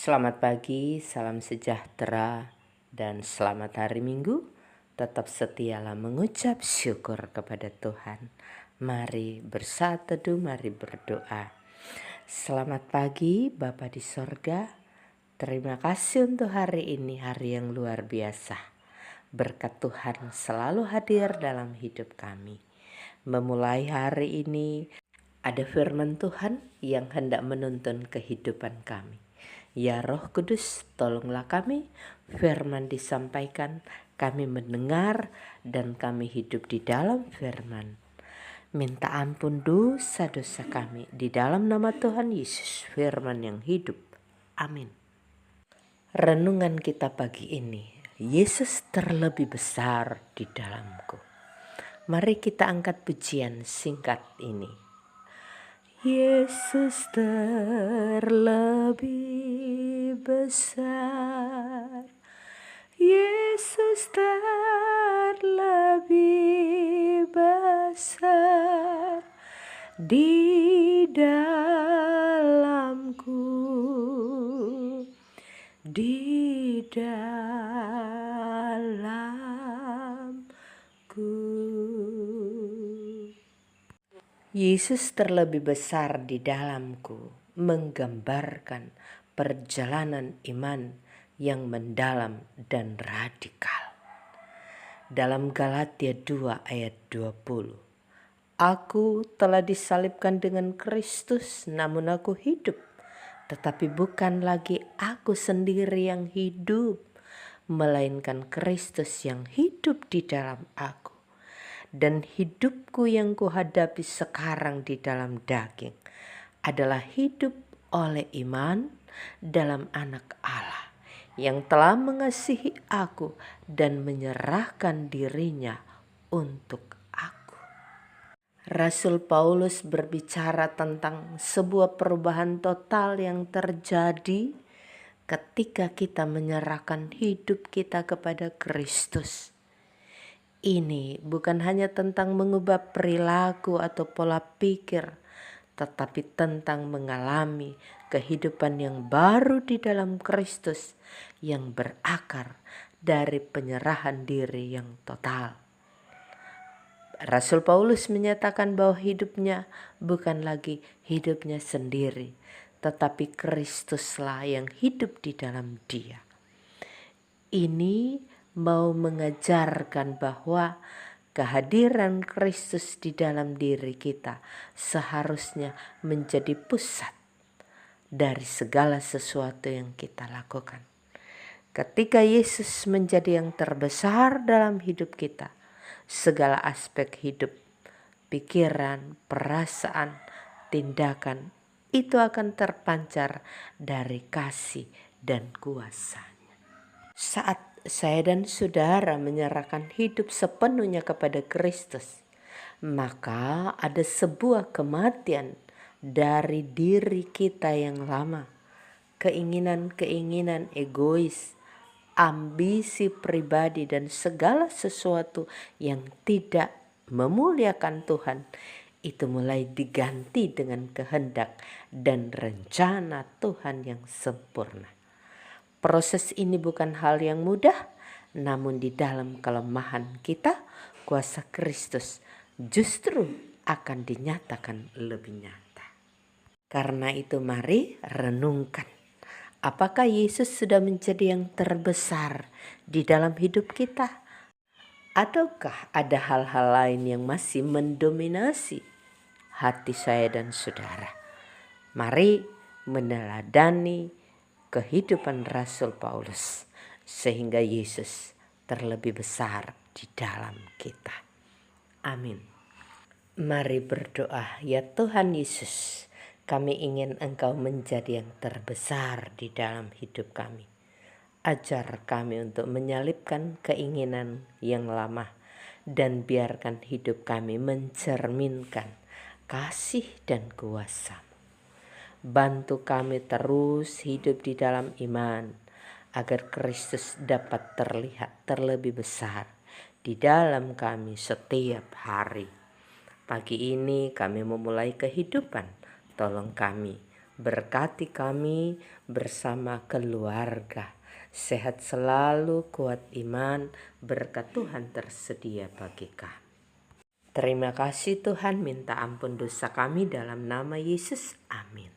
Selamat pagi, salam sejahtera, dan selamat hari Minggu. Tetap setialah mengucap syukur kepada Tuhan. Mari bersatu teduh, mari berdoa. Selamat pagi Bapa di sorga. Terima kasih untuk hari ini, hari yang luar biasa. Berkat Tuhan selalu hadir dalam hidup kami. Memulai hari ini ada firman Tuhan yang hendak menuntun kehidupan kami. Ya Roh Kudus, tolonglah kami, firman disampaikan, kami mendengar, dan kami hidup di dalam firman. Minta ampun dosa-dosa kami di dalam nama Tuhan Yesus, firman yang hidup. Amin. Renungan kita pagi ini, Yesus terlebih besar di dalamku. Mari kita angkat pujian singkat ini. Yesus terlebih besar, Yesus terlebih besar di dalamku, di dalamku. Yesus terlebih besar di dalamku menggambarkan perjalanan iman yang mendalam dan radikal. Dalam Galatia 2 ayat 20, Aku telah disalibkan dengan Kristus, namun aku hidup. Tetapi bukan lagi aku sendiri yang hidup, melainkan Kristus yang hidup di dalam aku. Dan hidupku yang kuhadapi sekarang di dalam daging adalah hidup oleh iman dalam Anak Allah yang telah mengasihi aku dan menyerahkan dirinya untuk aku. Rasul Paulus berbicara tentang sebuah perubahan total yang terjadi ketika kita menyerahkan hidup kita kepada Kristus. Ini bukan hanya tentang mengubah perilaku atau pola pikir, tetapi tentang mengalami kehidupan yang baru di dalam Kristus yang berakar dari penyerahan diri yang total. Rasul Paulus menyatakan bahwa hidupnya bukan lagi hidupnya sendiri, tetapi Kristuslah yang hidup di dalam dia. Ini mau mengajarkan bahwa kehadiran Kristus di dalam diri kita seharusnya menjadi pusat dari segala sesuatu yang kita lakukan. Ketika Yesus menjadi yang terbesar dalam hidup kita, segala aspek hidup, pikiran, perasaan, tindakan itu akan terpancar dari kasih dan kuasa-Nya. Saat saya dan saudara menyerahkan hidup sepenuhnya kepada Kristus, maka ada sebuah kematian dari diri kita yang lama, keinginan-keinginan egois, ambisi pribadi, dan segala sesuatu yang tidak memuliakan Tuhan. Itu mulai diganti dengan kehendak dan rencana Tuhan yang sempurna. Proses ini bukan hal yang mudah, namun di dalam kelemahan kita, kuasa Kristus justru akan dinyatakan lebih nyata. Karena itu mari renungkan, apakah Yesus sudah menjadi yang terbesar di dalam hidup kita? Ataukah ada hal-hal lain yang masih mendominasi hati saya dan saudara? Mari meneladani kehidupan Rasul Paulus sehingga Yesus terlebih besar di dalam kita. Amin. Mari berdoa. Ya Tuhan Yesus, kami ingin Engkau menjadi yang terbesar di dalam hidup kami. Ajar kami untuk menyalipkan keinginan yang lama dan biarkan hidup kami mencerminkan kasih dan kuasa. Bantu kami terus hidup di dalam iman, agar Kristus dapat terlihat terlebih besar di dalam kami setiap hari. Pagi ini kami memulai kehidupan, tolong kami Berkati kami bersama keluarga. Sehat selalu, kuat iman, berkat Tuhan tersedia bagi kami. Terima kasih Tuhan, minta ampun dosa kami dalam nama Yesus. Amin.